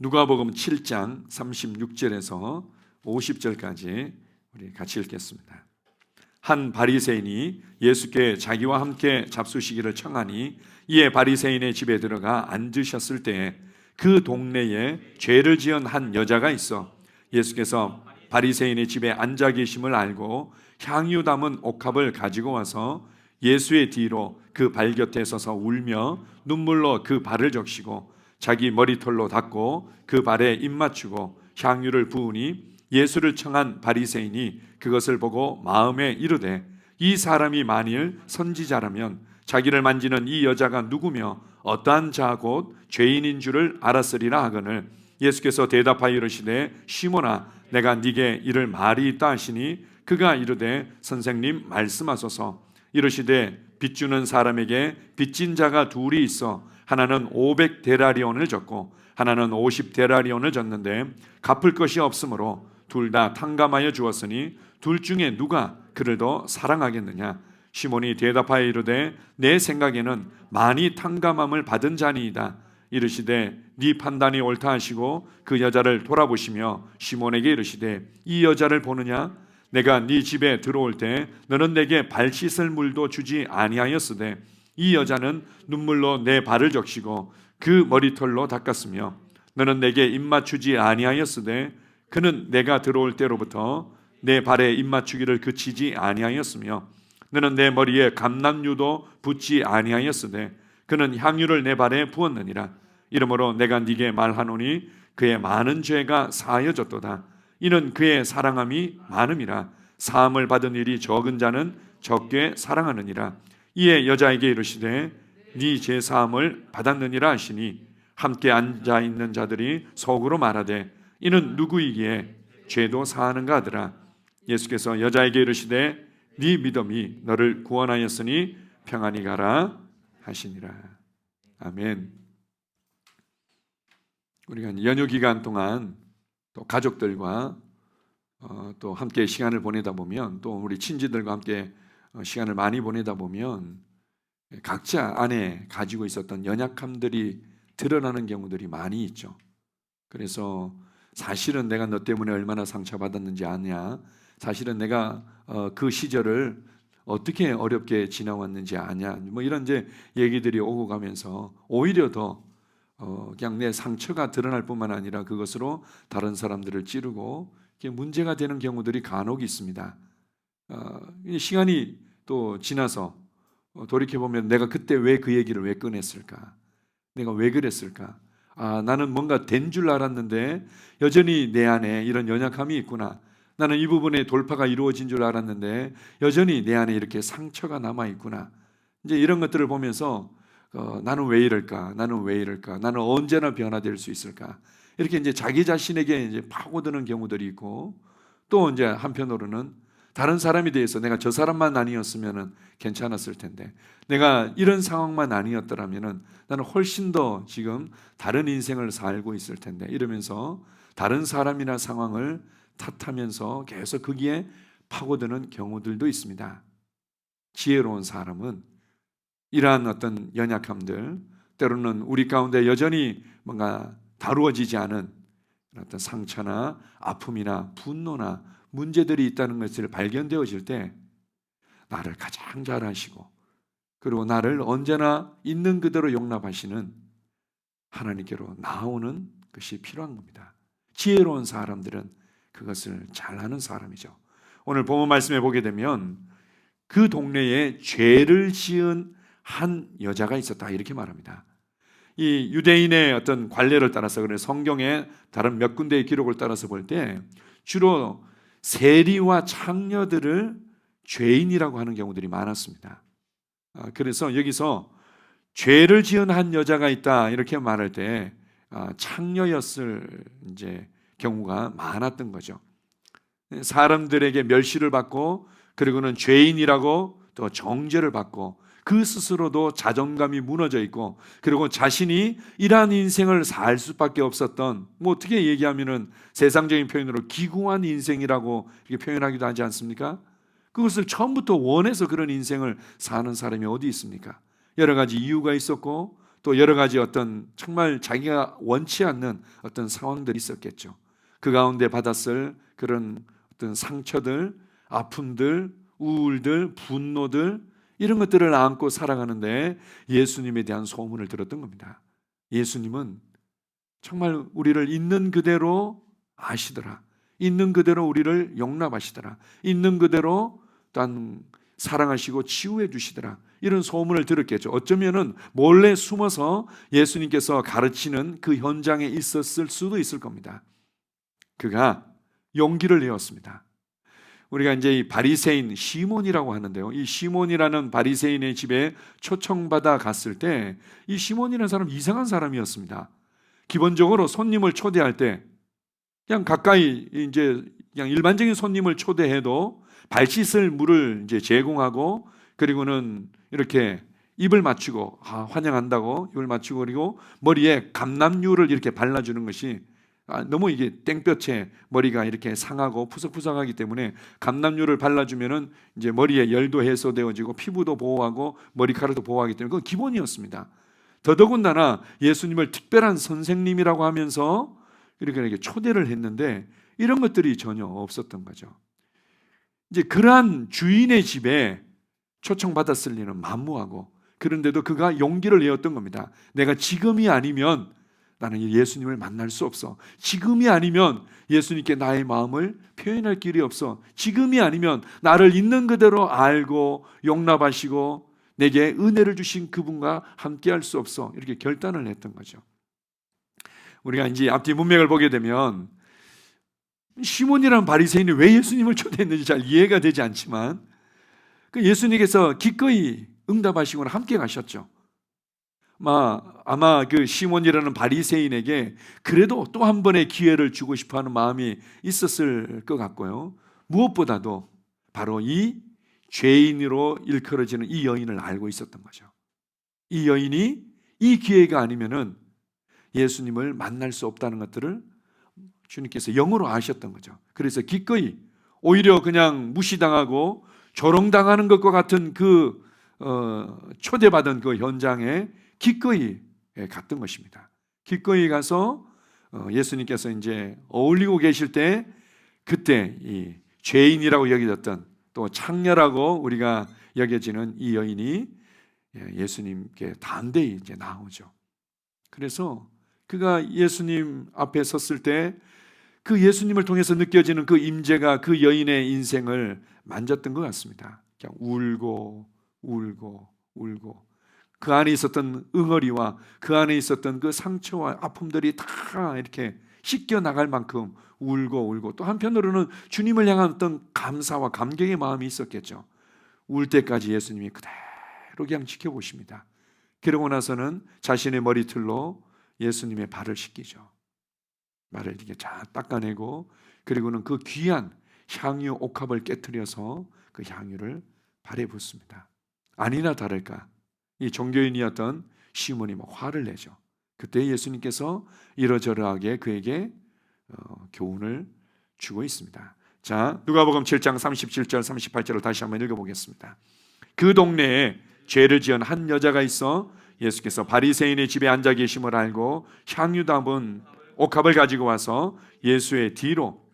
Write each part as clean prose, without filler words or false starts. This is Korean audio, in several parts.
누가복음 7장 36절에서 50절까지 우리 같이 읽겠습니다. 한 바리새인이 예수께 자기와 함께 잡수시기를 청하니 이에 바리새인의 집에 들어가 앉으셨을 때에 그 동네에 죄를 지은 한 여자가 있어 예수께서 바리새인의 집에 앉아 계심을 알고 향유 담은 옥합을 가지고 와서 예수의 뒤로 그 발 곁에 서서 울며 눈물로 그 발을 적시고 자기 머리털로 닦고 그 발에 입 맞추고 향유를 부으니 예수를 청한 바리새인이 그것을 보고 마음에 이르되 이 사람이 만일 선지자라면 자기를 만지는 이 여자가 누구며 어떠한 자 곧 죄인인 줄을 알았으리라 하거늘 예수께서 대답하여 이르시되 시몬아 내가 네게 이를 말이 있다 하시니 그가 이르되 선생님 말씀하소서. 이르시되 빚주는 사람에게 빚진 자가 둘이 있어 하나는 500데나리온을 졌고 하나는 50데나리온을 졌는데 갚을 것이 없으므로 둘 다 탕감하여 주었으니 둘 중에 누가 그를 더 사랑하겠느냐. 시몬이 대답하여 이르되 내 생각에는 많이 탕감함을 받은 자니이다. 이르시되 네 판단이 옳다 하시고 그 여자를 돌아보시며 시몬에게 이르시되 이 여자를 보느냐. 내가 네 집에 들어올 때 너는 내게 발 씻을 물도 주지 아니하였으되 이 여자는 눈물로 내 발을 적시고 그 머리털로 닦았으며 너는 내게 입 맞추지 아니하였으되 그는 내가 들어올 때로부터 내 발에 입 맞추기를 그치지 아니하였으며 너는 내 머리에 감람유도 붓지 아니하였으되 그는 향유를 내 발에 부었느니라. 이러므로 내가 네게 말하노니 그의 많은 죄가 사하여졌도다. 이는 그의 사랑함이 많음이라. 사함을 받은 일이 적은 자는 적게 사랑하느니라. 이에 여자에게 이르시되 네 죄 사함을 받았느니라 하시니 함께 앉아 있는 자들이 속으로 말하되 이는 누구이기에 죄도 사하는가 하더라. 예수께서 여자에게 이르시되 네 믿음이 너를 구원하였으니 평안히 가라 하시니라. 아멘. 우리가 연휴 기간 동안 또 가족들과 또 함께 시간을 보내다 보면 또 우리 친지들과 함께 시간을 많이 보내다 보면 각자 안에 가지고 있었던 연약함들이 드러나는 경우들이 많이 있죠. 그래서 사실은 내가 너 때문에 얼마나 상처받았는지 아냐, 사실은 내가 그 시절을 어떻게 어렵게 지나왔는지 아냐, 뭐 이런 이제 얘기들이 오고 가면서 오히려 더 그냥 내 상처가 드러날 뿐만 아니라 그것으로 다른 사람들을 찌르고 문제가 되는 경우들이 간혹 있습니다. 시간이 또 지나서 돌이켜보면 내가 그때 왜 그 얘기를 왜 꺼냈을까? 내가 왜 그랬을까? 나는 뭔가 된 줄 알았는데 여전히 내 안에 이런 연약함이 있구나. 나는 이 부분에 돌파가 이루어진 줄 알았는데 여전히 내 안에 이렇게 상처가 남아있구나. 이제 이런 것들을 보면서 나는 왜 이럴까? 나는 왜 이럴까? 나는 언제나 변화될 수 있을까? 이렇게 이제 자기 자신에게 이제 파고드는 경우들이 있고 또 이제 한편으로는 다른 사람에 대해서 내가 저 사람만 아니었으면 괜찮았을 텐데 내가 이런 상황만 아니었더라면 나는 훨씬 더 지금 다른 인생을 살고 있을 텐데 이러면서 다른 사람이나 상황을 탓하면서 계속 거기에 파고드는 경우들도 있습니다. 지혜로운 사람은 이러한 어떤 연약함들, 때로는 우리 가운데 여전히 뭔가 다루어지지 않은 어떤 상처나 아픔이나 분노나 문제들이 있다는 것을 발견되어질 때 나를 가장 잘 아시고 그리고 나를 언제나 있는 그대로 용납하시는 하나님께로 나오는 것이 필요한 겁니다. 지혜로운 사람들은 그것을 잘하는 사람이죠. 오늘 본문 말씀에 보게 되면 그 동네에 죄를 지은 한 여자가 있었다 이렇게 말합니다. 이 유대인의 어떤 관례를 따라서 그래 성경의 다른 몇 군데의 기록을 따라서 볼 때 주로 세리와 창녀들을 죄인이라고 하는 경우들이 많았습니다. 그래서 여기서 죄를 지은 한 여자가 있다 이렇게 말할 때 창녀였을 이제 경우가 많았던 거죠. 사람들에게 멸시를 받고 그리고는 죄인이라고 또 정죄를 받고 그 스스로도 자존감이 무너져 있고 그리고 자신이 이러한 인생을 살 수밖에 없었던 뭐 어떻게 얘기하면은 세상적인 표현으로 기구한 인생이라고 이렇게 표현하기도 하지 않습니까? 그것을 처음부터 원해서 그런 인생을 사는 사람이 어디 있습니까? 여러 가지 이유가 있었고 또 여러 가지 어떤 정말 자기가 원치 않는 어떤 상황들이 있었겠죠. 그 가운데 받았을 그런 어떤 상처들, 아픔들, 우울들, 분노들, 이런 것들을 안고 살아가는데 예수님에 대한 소문을 들었던 겁니다. 예수님은 정말 우리를 있는 그대로 아시더라. 있는 그대로 우리를 용납하시더라. 있는 그대로 또한 사랑하시고 치유해 주시더라. 이런 소문을 들었겠죠. 어쩌면은 몰래 숨어서 예수님께서 가르치는 그 현장에 있었을 수도 있을 겁니다. 그가 용기를 내었습니다. 우리가 이제 이 바리새인 시몬이라고 하는데요. 이 시몬이라는 바리새인의 집에 초청받아 갔을 때 이 시몬이라는 사람 이상한 사람이었습니다. 기본적으로 손님을 초대할 때 그냥 가까이 이제 그냥 일반적인 손님을 초대해도 발 씻을 물을 이제 제공하고 그리고는 이렇게 입을 맞추고 환영한다고 입을 맞추고 그리고 머리에 감람유를 이렇게 발라주는 것이 너무 이게 땡볕에 머리가 이렇게 상하고 푸석푸석하기 때문에 감람유를 발라주면은 이제 머리에 열도 해소되어지고 피부도 보호하고 머리카락도 보호하기 때문에 그건 기본이었습니다. 더더군다나 예수님을 특별한 선생님이라고 하면서 이렇게 초대를 했는데 이런 것들이 전혀 없었던 거죠. 이제 그러한 주인의 집에 초청받았을 리는 만무하고 그런데도 그가 용기를 내었던 겁니다. 내가 지금이 아니면 나는 예수님을 만날 수 없어. 지금이 아니면 예수님께 나의 마음을 표현할 길이 없어. 지금이 아니면 나를 있는 그대로 알고 용납하시고 내게 은혜를 주신 그분과 함께할 수 없어. 이렇게 결단을 했던 거죠. 우리가 이제 앞뒤 문맥을 보게 되면 시몬이라는 바리새인이 왜 예수님을 초대했는지 잘 이해가 되지 않지만 그 예수님께서 기꺼이 응답하시거나 함께 가셨죠. 아마 그 시몬이라는 바리새인에게 그래도 또 한 번의 기회를 주고 싶어하는 마음이 있었을 것 같고요. 무엇보다도 바로 이 죄인으로 일컬어지는 이 여인을 알고 있었던 거죠. 이 여인이 이 기회가 아니면은 예수님을 만날 수 없다는 것들을 주님께서 영으로 아셨던 거죠. 그래서 기꺼이 오히려 그냥 무시당하고 조롱당하는 것과 같은 그 초대받은 그 현장에 기꺼이 갔던 것입니다. 기꺼이 가서 예수님께서 이제 어울리고 계실 때 그때 이 죄인이라고 여겨졌던 또 창녀라고 우리가 여겨지는 이 여인이 예수님께 담대히 이제 나오죠. 그래서 그가 예수님 앞에 섰을 때 그 예수님을 통해서 느껴지는 그 임재가 그 여인의 인생을 만졌던 것 같습니다. 그냥 울고 그 안에 있었던 응어리와 그 안에 있었던 그 상처와 아픔들이 다 이렇게 씻겨 나갈 만큼 울고 또 한편으로는 주님을 향한 어떤 감사와 감격의 마음이 있었겠죠. 울 때까지 예수님이 그대로 그냥 지켜보십니다. 그러고 나서는 자신의 머리털로 예수님의 발을 씻기죠. 발을 이렇게 잘 닦아내고 그리고는 그 귀한 향유 옥합을 깨트려서 그 향유를 발에 붓습니다. 아니나 다를까 이 종교인이었던 시몬이 막 화를 내죠. 그때 예수님께서 이러저러하게 그에게 교훈을 주고 있습니다. 자, 누가복음 7장 37절 38절을 다시 한번 읽어보겠습니다. 그 동네에 죄를 지은 한 여자가 있어 예수께서 바리새인의 집에 앉아 계심을 알고 향유 담은 옥합을 가지고 와서 예수의 뒤로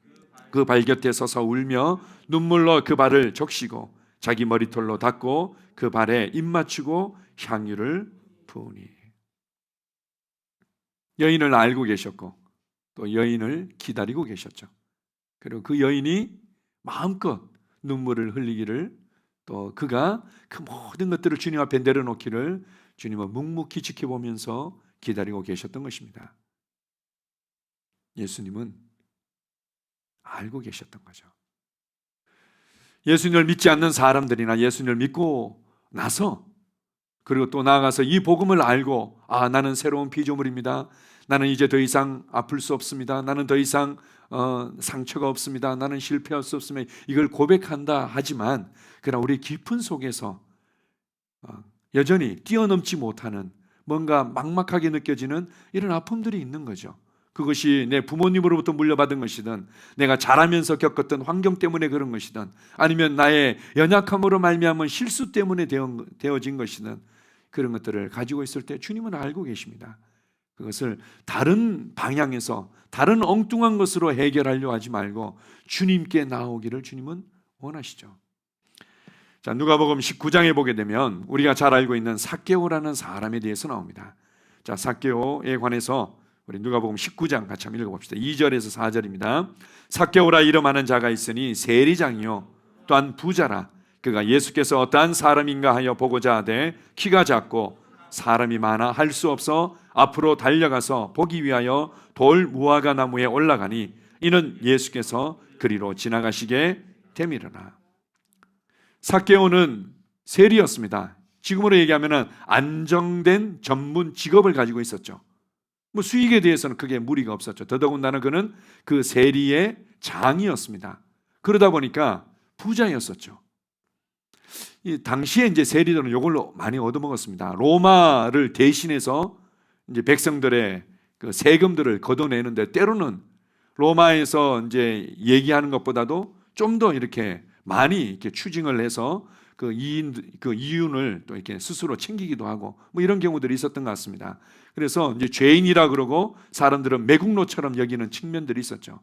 그 발 곁에 서서 울며 눈물로 그 발을 적시고 자기 머리털로 닦고 그 발에 입 맞추고 향유를 부으니. 여인을 알고 계셨고 또 여인을 기다리고 계셨죠. 그리고 그 여인이 마음껏 눈물을 흘리기를 또 그가 그 모든 것들을 주님 앞에 내려놓기를 주님은 묵묵히 지켜보면서 기다리고 계셨던 것입니다. 예수님은 알고 계셨던 거죠. 예수님을 믿지 않는 사람들이나 예수님을 믿고 나서 그리고 또 나아가서 이 복음을 알고 나는 새로운 피조물입니다. 나는 이제 더 이상 아플 수 없습니다. 나는 더 이상 상처가 없습니다. 나는 실패할 수 없습니다. 이걸 고백한다 하지만 그러나 우리 깊은 속에서 여전히 뛰어넘지 못하는 뭔가 막막하게 느껴지는 이런 아픔들이 있는 거죠. 그것이 내 부모님으로부터 물려받은 것이든 내가 자라면서 겪었던 환경 때문에 그런 것이든 아니면 나의 연약함으로 말미암은 실수 때문에 되어진 것이든 그런 것들을 가지고 있을 때 주님은 알고 계십니다. 그것을 다른 방향에서 다른 엉뚱한 것으로 해결하려 하지 말고 주님께 나오기를 주님은 원하시죠. 자, 누가복음 19장에 보게 되면 우리가 잘 알고 있는 삭개오라는 사람에 대해서 나옵니다. 자, 삭개오에 관해서 우리 누가복음 19장 같이 한번 읽어봅시다. 2절에서 4절입니다. 삭개오라 이름하는 자가 있으니 세리장이요 또한 부자라. 그가 예수께서 어떠한 사람인가 하여 보고자 하되 키가 작고 사람이 많아 할 수 없어 앞으로 달려가서 보기 위하여 돌 무화과 나무에 올라가니 이는 예수께서 그리로 지나가시게 되밀어라. 삭개오는 세리였습니다. 지금으로 얘기하면 안정된 전문 직업을 가지고 있었죠. 뭐 수익에 대해서는 크게 무리가 없었죠. 더더군다나 그는 그 세리의 장이었습니다. 그러다 보니까 부자였었죠. 이 당시에 이제 세리들은 이걸로 많이 얻어먹었습니다. 로마를 대신해서 이제 백성들의 그 세금들을 걷어내는데 때로는 로마에서 이제 얘기하는 것보다도 좀 더 이렇게 많이 이렇게 추징을 해서 그 이윤을 또 이렇게 스스로 챙기기도 하고 뭐 이런 경우들이 있었던 것 같습니다. 그래서 이제 죄인이라 그러고 사람들은 매국노처럼 여기는 측면들이 있었죠.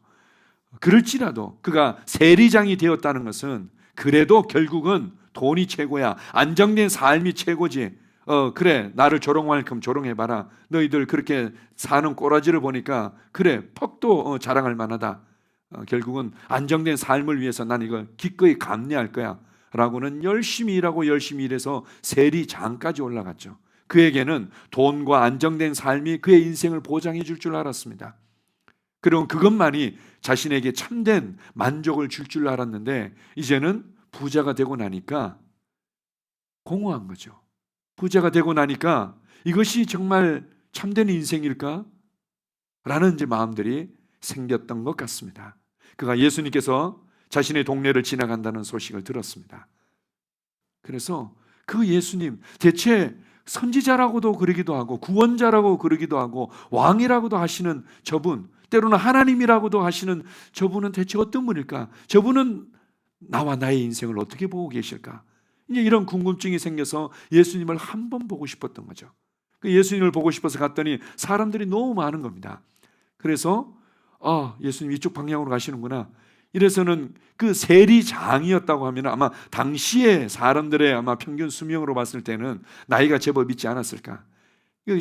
그럴지라도 그가 세리장이 되었다는 것은 그래도 결국은 돈이 최고야. 안정된 삶이 최고지. 그래, 나를 조롱할 만큼 조롱해봐라. 너희들 그렇게 사는 꼬라지를 보니까 그래, 퍽도 자랑할 만하다. 결국은 안정된 삶을 위해서 난 이걸 기꺼이 감내할 거야 라고는 열심히 일하고 열심히 일해서 세리장까지 올라갔죠. 그에게는 돈과 안정된 삶이 그의 인생을 보장해 줄 줄 알았습니다. 그리고 그것만이 자신에게 참된 만족을 줄 줄 알았는데 이제는 부자가 되고 나니까 공허한 거죠. 부자가 되고 나니까 이것이 정말 참된 인생일까? 라는 이제 마음들이 생겼던 것 같습니다. 그가 예수님께서 자신의 동네를 지나간다는 소식을 들었습니다. 그래서 그 예수님, 대체 선지자라고도 그러기도 하고 구원자라고 그러기도 하고 왕이라고도 하시는 저분, 때로는 하나님이라고도 하시는 저분은 대체 어떤 분일까? 저분은 나와 나의 인생을 어떻게 보고 계실까? 이제 이런 궁금증이 생겨서 예수님을 한 번 보고 싶었던 거죠. 그 예수님을 보고 싶어서 갔더니 사람들이 너무 많은 겁니다. 그래서 예수님 이쪽 방향으로 가시는구나. 이래서는 그 세리장이었다고 하면 아마 당시에 사람들의 아마 평균 수명으로 봤을 때는 나이가 제법 있지 않았을까.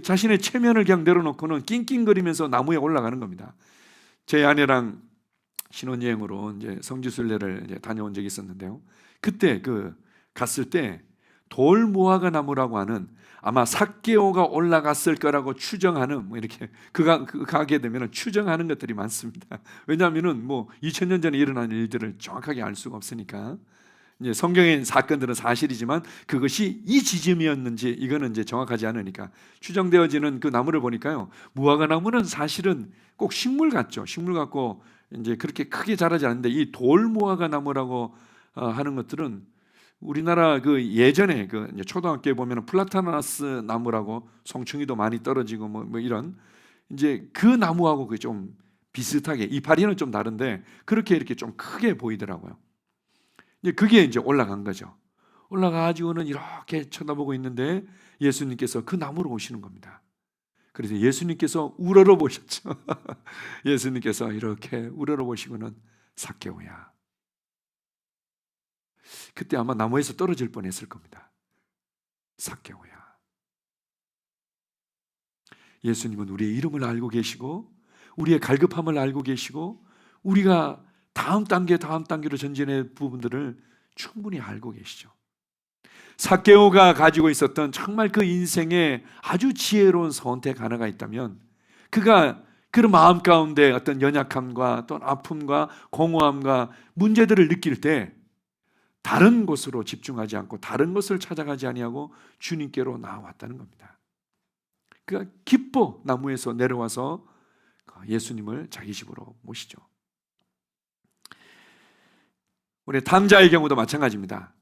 자신의 체면을 그냥 내려놓고는 낑낑거리면서 나무에 올라가는 겁니다. 제 아내랑 신혼여행으로 이제 성지순례를 이제 다녀온 적이 있었는데요. 그때 갔을 때 돌무화과 나무라고 하는 아마 삭개오가 올라갔을 거라고 추정하는 뭐 이렇게 가게 되면 추정하는 것들이 많습니다. 왜냐하면은 뭐 2000년 전에 일어난 일들을 정확하게 알 수가 없으니까 이제 성경의 사건들은 사실이지만 그것이 이 지점이었는지 이거는 이제 정확하지 않으니까 추정되어지는 그 나무를 보니까요. 무화과 나무는 사실은 꼭 식물 같죠. 식물 같고 이제 그렇게 크게 자라지 않는데 이 돌무화과 나무라고 하는 것들은 우리나라 예전에 이제 초등학교에 보면 플라타나스 나무라고 송충이도 많이 떨어지고 뭐 이런 이제 그 나무하고 그게 좀 비슷하게 이파리는 좀 다른데 그렇게 이렇게 좀 크게 보이더라고요. 이제 그게 이제 올라간 거죠. 올라가지고는 이렇게 쳐다보고 있는데 예수님께서 그 나무로 오시는 겁니다. 그래서 예수님께서 우러러 보셨죠. 예수님께서 이렇게 우러러 보시고는 삭개오야. 그때 아마 나무에서 떨어질 뻔했을 겁니다. 삭개오야. 예수님은 우리의 이름을 알고 계시고 우리의 갈급함을 알고 계시고 우리가 다음 단계로 전진의 부분들을 충분히 알고 계시죠. 삭개오가 가지고 있었던 정말 그 인생에 아주 지혜로운 선택 하나가 있다면 그가 그런 마음 가운데 어떤 연약함과 또 아픔과 공허함과 문제들을 느낄 때 다른 곳으로 집중하지 않고 다른 것을 찾아가지 아니하고 주님께로 나아왔다는 겁니다. 그가 기뻐 나무에서 내려와서 예수님을 자기 집으로 모시죠. 우리 탕자의 경우도 마찬가지입니다.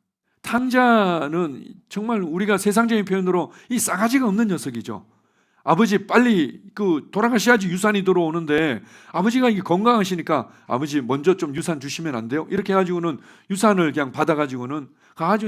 탕자는 정말 우리가 세상적인 표현으로 이 싸가지가 없는 녀석이죠. 아버지 빨리 돌아가셔야지 유산이 들어오는데 아버지가 건강하시니까 아버지 먼저 좀 유산 주시면 안 돼요? 이렇게 해가지고는 유산을 그냥 받아가지고는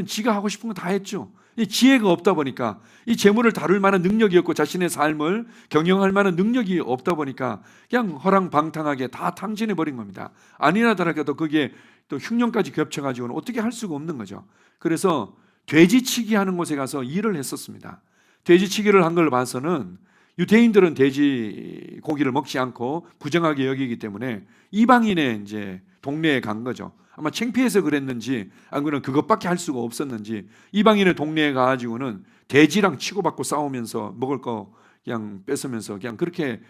지가 하고 싶은 거 다 했죠. 이 지혜가 없다 보니까 이 재물을 다룰 만한 능력이 없고 자신의 삶을 경영할 만한 능력이 없다 보니까 그냥 허랑방탕하게 다 탕진해 버린 겁니다. 아니나 다를까도 그게 또 흉년까지 겹쳐가지고는 어떻게 할 수가 없는 거죠. 그래서 돼지치기 하는 곳에 가서 일을 했었습니다. 돼지치기를 한 걸 봐서는 유대인들은 돼지 고기를 먹지 않고 부정하게 여기기 때문에 이방인의 이제 동네에 간 거죠. 아마 창피해서 그랬는지 아니면 그것밖에 할 수가 없었는지 이방인의 동네에 가가지고는 돼지랑 치고받고 싸우면서 먹을 거 그냥 뺏으면서 그냥 그렇게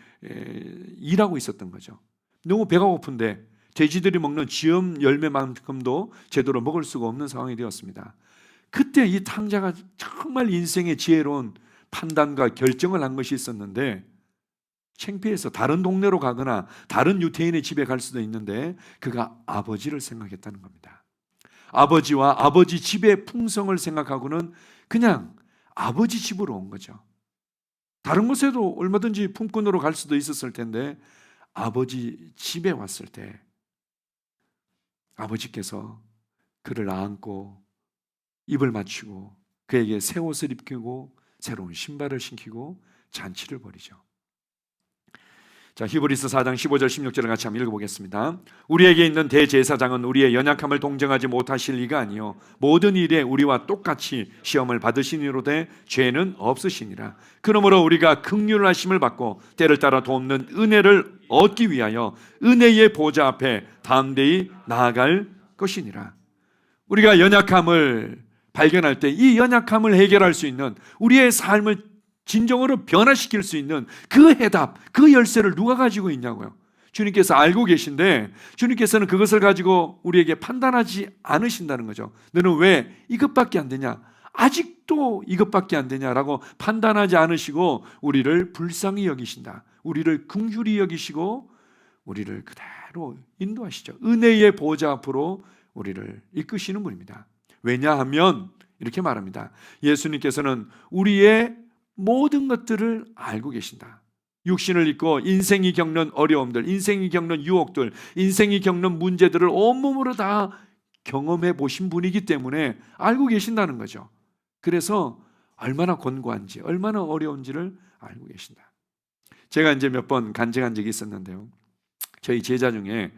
일하고 있었던 거죠. 너무 배가 고픈데 돼지들이 먹는 쥐엄 열매만큼도 제대로 먹을 수가 없는 상황이 되었습니다. 그때 이 탕자가 정말 인생의 지혜로운 판단과 결정을 한 것이 있었는데 창피해서 다른 동네로 가거나 다른 유태인의 집에 갈 수도 있는데 그가 아버지를 생각했다는 겁니다. 아버지와 아버지 집의 풍성을 생각하고는 그냥 아버지 집으로 온 거죠. 다른 곳에도 얼마든지 품꾼으로 갈 수도 있었을 텐데 아버지 집에 왔을 때 아버지께서 그를 안고 입을 맞추고 그에게 새 옷을 입히고 새로운 신발을 신기고 잔치를 벌이죠. 자, 히브리서 4장 15절 16절을 같이 한번 읽어보겠습니다. 우리에게 있는 대제사장은 우리의 연약함을 동정하지 못하실 리가 아니요 모든 일에 우리와 똑같이 시험을 받으시니로되 죄는 없으시니라. 그러므로 우리가 긍휼하심을 받고 때를 따라 돕는 은혜를 얻기 위하여 은혜의 보좌 앞에 담대히 나아갈 것이니라. 우리가 연약함을 발견할 때 이 연약함을 해결할 수 있는 우리의 삶을 진정으로 변화시킬 수 있는 그 해답, 그 열쇠를 누가 가지고 있냐고요. 주님께서 알고 계신데 주님께서는 그것을 가지고 우리에게 판단하지 않으신다는 거죠. 너는 왜 이것밖에 안 되냐? 아직도 이것밖에 안 되냐라고 판단하지 않으시고 우리를 불쌍히 여기신다. 우리를 긍휼히 여기시고 우리를 그대로 인도하시죠. 은혜의 보좌 앞으로 우리를 이끄시는 분입니다. 왜냐하면 이렇게 말합니다. 예수님께서는 우리의 모든 것들을 알고 계신다. 육신을 입고 인생이 겪는 어려움들, 인생이 겪는 유혹들, 인생이 겪는 문제들을 온몸으로 다 경험해 보신 분이기 때문에 알고 계신다는 거죠. 그래서 얼마나 권고한지, 얼마나 어려운지를 알고 계신다. 제가 이제 몇 번 간증한 적이 있었는데요. 저희 제자 중에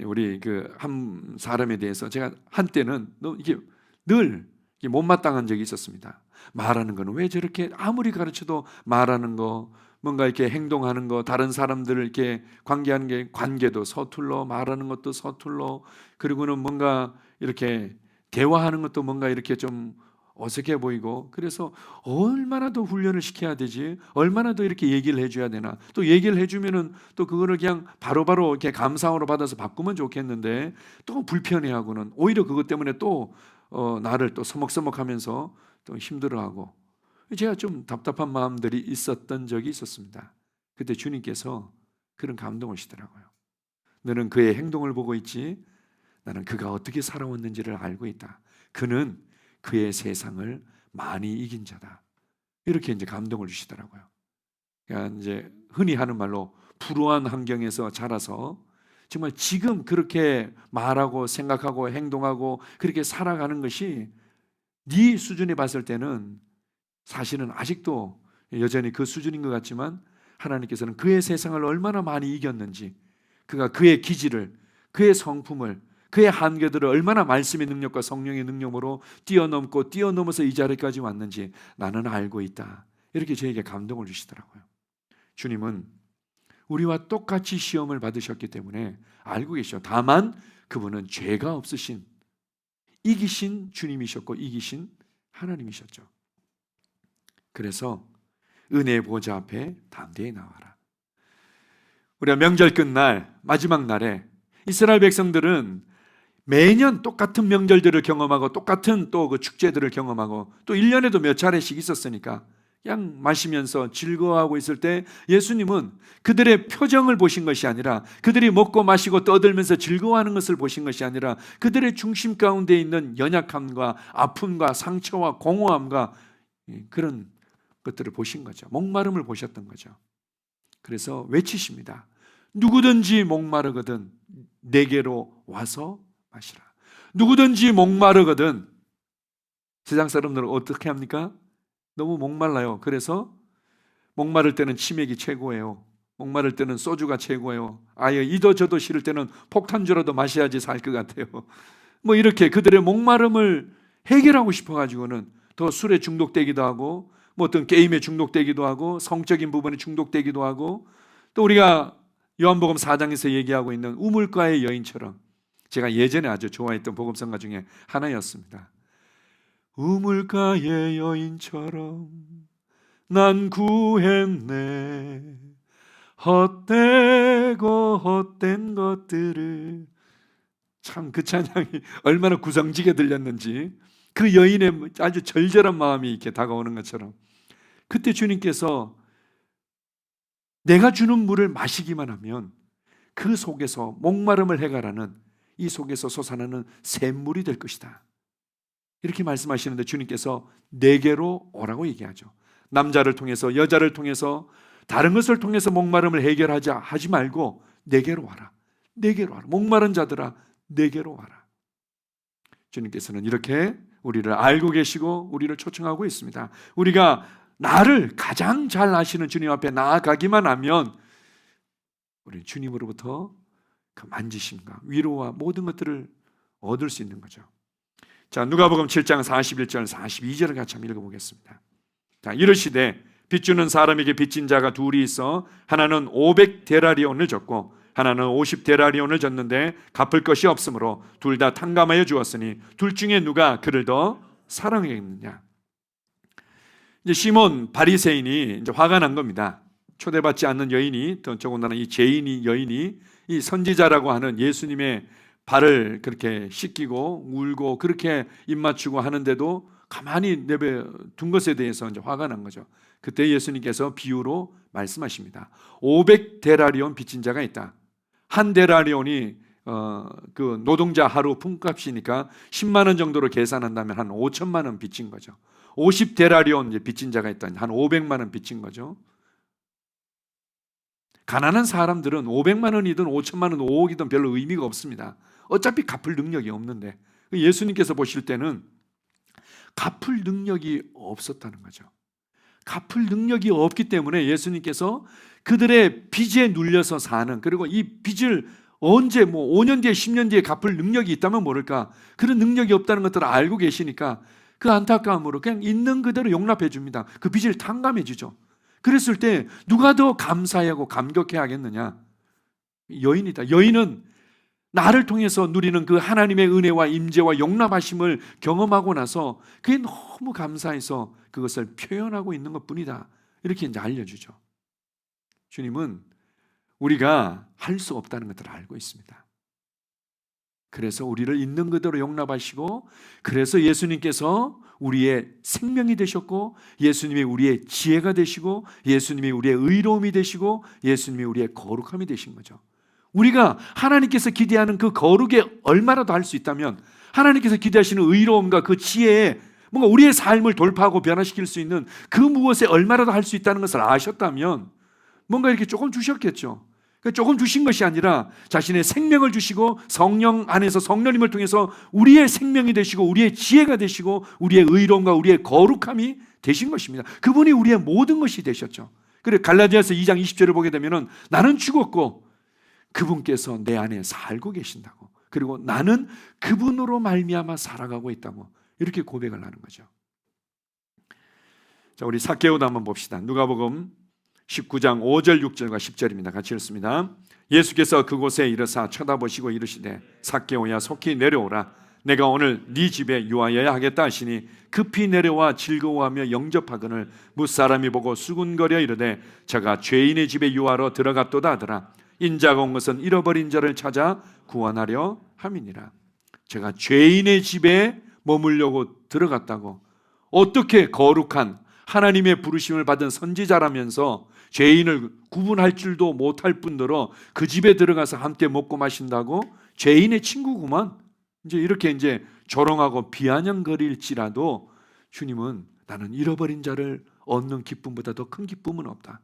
우리 그 한 사람에 대해서 제가 한때는 이게 늘 못마땅한 적이 있었습니다. 말하는 거는 왜 저렇게 아무리 가르쳐도 말하는 거, 뭔가 이렇게 행동하는 거, 다른 사람들을 이렇게 관계하는 게 관계도 서툴러, 말하는 것도 서툴러, 그리고는 뭔가 이렇게 대화하는 것도 뭔가 이렇게 좀 어색해 보이고, 그래서 얼마나 더 훈련을 시켜야 되지, 얼마나 더 이렇게 얘기를 해줘야 되나, 또 얘기를 해주면은 또 그거를 그냥 바로바로 이렇게 감상으로 받아서 바꾸면 좋겠는데 또 불편해하고는 오히려 그것 때문에 또 나를 또 서먹서먹하면서 또 힘들어하고, 제가 좀 답답한 마음들이 있었던 적이 있었습니다. 그때 주님께서 그런 감동을 주시더라고요. 너는 그의 행동을 보고 있지, 나는 그가 어떻게 살아왔는지를 알고 있다. 그는 그의 세상을 많이 이긴 자다. 이렇게 이제 감동을 주시더라고요. 그러니까 이제 흔히 하는 말로 불우한 환경에서 자라서 정말 지금 그렇게 말하고 생각하고 행동하고 그렇게 살아가는 것이 네 수준에 봤을 때는 사실은 아직도 여전히 그 수준인 것 같지만 하나님께서는 그의 세상을 얼마나 많이 이겼는지, 그가 그의 기질을, 그의 성품을, 그의 한계들을 얼마나 말씀의 능력과 성령의 능력으로 뛰어넘고 뛰어넘어서 이 자리까지 왔는지 나는 알고 있다. 이렇게 저에게 감동을 주시더라고요. 주님은 우리와 똑같이 시험을 받으셨기 때문에 알고 계셔. 다만 그분은 죄가 없으신 이기신 주님이셨고 이기신 하나님이셨죠. 그래서 은혜의 보좌 앞에 담대히 나와라. 우리가 명절 끝날 마지막 날에 이스라엘 백성들은 매년 똑같은 명절들을 경험하고 똑같은 또 그 축제들을 경험하고 또 1년에도 몇 차례씩 있었으니까 그냥 마시면서 즐거워하고 있을 때 예수님은 그들의 표정을 보신 것이 아니라, 그들이 먹고 마시고 떠들면서 즐거워하는 것을 보신 것이 아니라 그들의 중심 가운데 있는 연약함과 아픔과 상처와 공허함과 그런 것들을 보신 거죠. 목마름을 보셨던 거죠. 그래서 외치십니다. 누구든지 목마르거든 내게로 와서 마시라. 누구든지 목마르거든 세상 사람들은 어떻게 합니까? 너무 목말라요. 그래서 목마를 때는 치맥이 최고예요. 목마를 때는 소주가 최고예요. 아예 이도저도 싫을 때는 폭탄주라도 마셔야지 살 것 같아요. 뭐 이렇게 그들의 목마름을 해결하고 싶어가지고는 더 술에 중독되기도 하고, 뭐 어떤 게임에 중독되기도 하고, 성적인 부분에 중독되기도 하고, 또 우리가 요한복음 4장에서 얘기하고 있는 우물가의 여인처럼, 제가 예전에 아주 좋아했던 복음성가 중에 하나였습니다. 우물가의 여인처럼 난 구했네, 헛되고 헛된 것들을. 참 그 찬양이 얼마나 구성지게 들렸는지, 그 여인의 아주 절절한 마음이 이렇게 다가오는 것처럼, 그때 주님께서 내가 주는 물을 마시기만 하면 그 속에서 목마름을 해결하는, 이 속에서 솟아나는 샘물이 될 것이다, 이렇게 말씀하시는데, 주님께서 내게로 오라고 얘기하죠. 남자를 통해서, 여자를 통해서, 다른 것을 통해서 목마름을 하지 말고 내게로 와라. 내게로 와라. 목마른 자들아, 내게로 와라. 주님께서는 이렇게 우리를 알고 계시고 우리를 초청하고 있습니다. 우리가 나를 가장 잘 아시는 주님 앞에 나아가기만 하면 우리는 주님으로부터 그 만지심과 위로와 모든 것들을 얻을 수 있는 거죠. 자, 누가복음 7장 41절 42절을 같이 한번 읽어보겠습니다. 자, 이르시되 빚주는 사람에게 빚진 자가 둘이 있어 하나는 500데나리온을 줬고 하나는 50데나리온을 줬는데 갚을 것이 없으므로 둘 다 탕감하여 주었으니 둘 중에 누가 그를 더 사랑하겠느냐. 이제 시몬 바리새인이 이제 화가 난 겁니다. 초대받지 않는 여인이, 더더군다나 이 죄인이, 여인이 이 선지자라고 하는 예수님의 발을 그렇게 씻기고 울고 그렇게 입 맞추고 하는데도 가만히 내버려둔 것에 대해서 이제 화가 난 거죠. 그때 예수님께서 비유로 말씀하십니다. 500데나리온 빚진 자가 있다. 한 데나리온이 그 노동자 하루 품값이니까 10만 원 정도로 계산한다면 한 5천만 원 빚진 거죠. 50데나리온 이제 빚진 자가 있다. 한 500만 원 빚진 거죠. 가난한 사람들은 500만 원이든 5천만 원, 5억이든 별로 의미가 없습니다. 어차피 갚을 능력이 없는데, 예수님께서 보실 때는 갚을 능력이 없었다는 거죠. 갚을 능력이 없기 때문에 예수님께서 그들의 빚에 눌려서 사는, 그리고 이 빚을 언제 5년 뒤에 10년 뒤에 갚을 능력이 있다면 모를까, 그런 능력이 없다는 것들을 알고 계시니까 그 안타까움으로 그냥 있는 그대로 용납해 줍니다. 그 빚을 탕감해 주죠. 그랬을 때 누가 더 감사하고 감격해 하겠느냐? 여인이다. 여인은 나를 통해서 누리는 그 하나님의 은혜와 임재와 용납하심을 경험하고 나서 그게 너무 감사해서 그것을 표현하고 있는 것뿐이다, 이렇게 이제 알려주죠. 주님은 우리가 할 수 없다는 것들을 알고 있습니다. 그래서 우리를 있는 그대로 용납하시고, 그래서 예수님께서 우리의 생명이 되셨고, 예수님이 우리의 지혜가 되시고, 예수님이 우리의 의로움이 되시고, 예수님이 우리의 거룩함이 되신 거죠. 우리가 하나님께서 기대하는 그 거룩에 얼마라도 할 수 있다면, 하나님께서 기대하시는 의로움과 그 지혜에 뭔가 우리의 삶을 돌파하고 변화시킬 수 있는 그 무엇에 얼마라도 할 수 있다는 것을 아셨다면 뭔가 이렇게 조금 주셨겠죠. 조금 주신 것이 아니라 자신의 생명을 주시고 성령 안에서 성령님을 통해서 우리의 생명이 되시고 우리의 지혜가 되시고 우리의 의로움과 우리의 거룩함이 되신 것입니다. 그분이 우리의 모든 것이 되셨죠. 그래서 갈라디아서 2장 20절을 보게 되면 나는 죽었고 그분께서 내 안에 살고 계신다고, 그리고 나는 그분으로 말미암아 살아가고 있다고, 이렇게 고백을 하는 거죠. 자, 우리 삭개오도 한번 봅시다. 누가복음 19장 5절 6절과 10절입니다. 같이 읽습니다. 예수께서 그곳에 이르사 쳐다보시고 이르시되 삭개오야 속히 내려오라. 내가 오늘 네 집에 유하여야 하겠다 하시니 급히 내려와 즐거워하며 영접하거늘 무사람이 보고 수군거려 이르되 저가 죄인의 집에 유하러 들어갔도다 하더라. 인자가 온 것은 잃어버린 자를 찾아 구원하려 함이니라. 제가 죄인의 집에 머물려고 들어갔다고, 어떻게 거룩한 하나님의 부르심을 받은 선지자라면서 죄인을 구분할 줄도 못할 뿐더러 그 집에 들어가서 함께 먹고 마신다고, 죄인의 친구구만, 이제 이렇게 이제 조롱하고 비아냥거릴지라도 주님은 나는 잃어버린 자를 얻는 기쁨보다 더 큰 기쁨은 없다.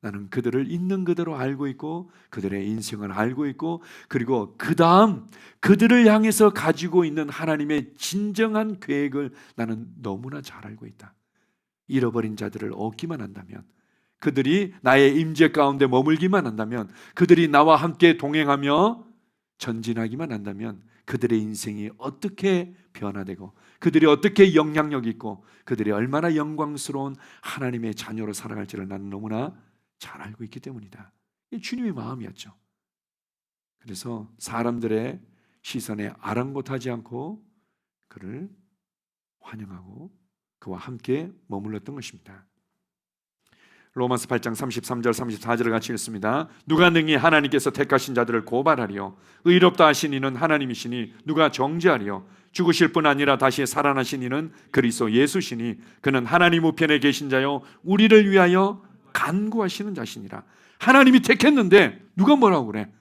나는 그들을 있는 그대로 알고 있고 그들의 인생을 알고 있고 그리고 그 다음 그들을 향해서 가지고 있는 하나님의 진정한 계획을 나는 너무나 잘 알고 있다. 잃어버린 자들을 얻기만 한다면, 그들이 나의 임재 가운데 머물기만 한다면, 그들이 나와 함께 동행하며 전진하기만 한다면 그들의 인생이 어떻게 변화되고 그들이 어떻게 영향력 있고 그들이 얼마나 영광스러운 하나님의 자녀로 살아갈지를 나는 너무나 잘 알고 있기 때문이다. 이게 주님의 마음이었죠. 그래서 사람들의 시선에 아랑곳하지 않고 그를 환영하고 그와 함께 머물렀던 것입니다. 로마서 8장 33절 34절을 같이 읽습니다. 누가 능히 하나님께서 택하신 자들을 고발하리요? 의롭다 하신 이는 하나님이시니 누가 정죄하리요? 죽으실 뿐 아니라 다시 살아나신 이는 그리스도 예수시니 그는 하나님 우편에 계신 자요 우리를 위하여 간구하시는 자시니라. 하나님이 택했는데 누가 뭐라고 그래?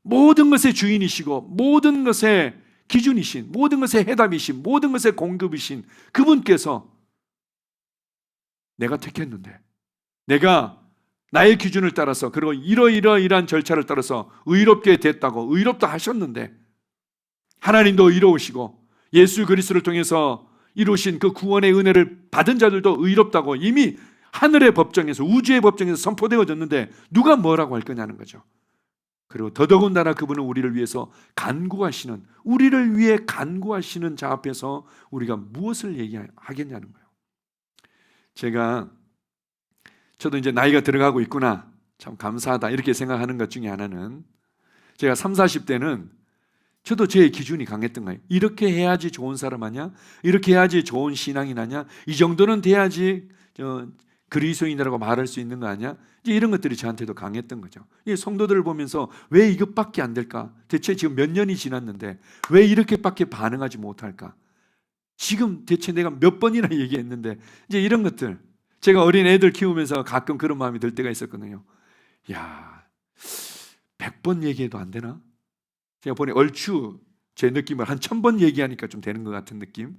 모든 것의 주인이시고 모든 것의 기준이신, 모든 것의 해답이신, 모든 것의 공급이신 그분께서 내가 택했는데, 내가 나의 기준을 따라서 그리고 이러이러이러한 절차를 따라서 의롭게 됐다고 의롭다 하셨는데, 하나님도 의로우시고 예수 그리스도를 통해서 이루신 그 구원의 은혜를 받은 자들도 의롭다고 이미 하늘의 법정에서, 우주의 법정에서 선포되어졌는데 누가 뭐라고 할 거냐는 거죠. 그리고 더더군다나 그분은 우리를 위해서 간구하시는, 우리를 위해 간구하시는 자 앞에서 우리가 무엇을 얘기하겠냐는 거예요. 저도 이제 나이가 들어가고 있구나, 참 감사하다 이렇게 생각하는 것 중에 하나는, 제가 30, 40대는 저도 제 기준이 강했던 거예요. 이렇게 해야지 좋은 사람 아니야? 이렇게 해야지 좋은 신앙이 나냐? 이 정도는 돼야지 그리스도인이라고 말할 수 있는 거 아니야? 이제 이런 것들이 저한테도 강했던 거죠. 이 성도들을 보면서 왜 이것밖에 안 될까? 대체 지금 몇 년이 지났는데 왜 이렇게밖에 반응하지 못할까? 지금 대체 내가 몇 번이나 얘기했는데, 이제 이런 것들, 제가 어린 애들 키우면서 가끔 그런 마음이 들 때가 있었거든요. 야, 100번 얘기해도 안 되나? 제가 보니 얼추 제 느낌을 한 1000번 얘기하니까 좀 되는 것 같은 느낌.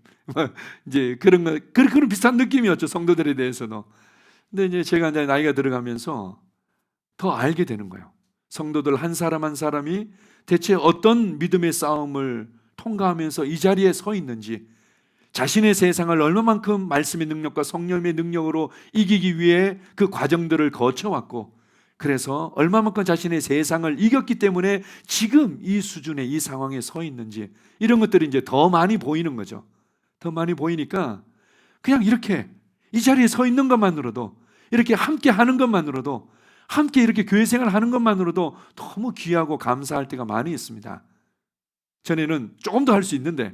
이제 그런 비슷한 느낌이었죠, 성도들에 대해서는. 근데 이제 제가 이제 나이가 들어가면서 더 알게 되는 거예요. 성도들 한 사람 한 사람이 대체 어떤 믿음의 싸움을 통과하면서 이 자리에 서 있는지, 자신의 세상을 얼마만큼 말씀의 능력과 성령의 능력으로 이기기 위해 그 과정들을 거쳐왔고, 그래서 얼마만큼 자신의 세상을 이겼기 때문에 지금 이 수준의 이 상황에 서 있는지, 이런 것들이 이제 더 많이 보이는 거죠. 더 많이 보이니까 그냥 이렇게 이 자리에 서 있는 것만으로도, 이렇게 함께 하는 것만으로도, 함께 이렇게 교회 생활 하는 것만으로도 너무 귀하고 감사할 때가 많이 있습니다. 전에는 조금 더 할 수 있는데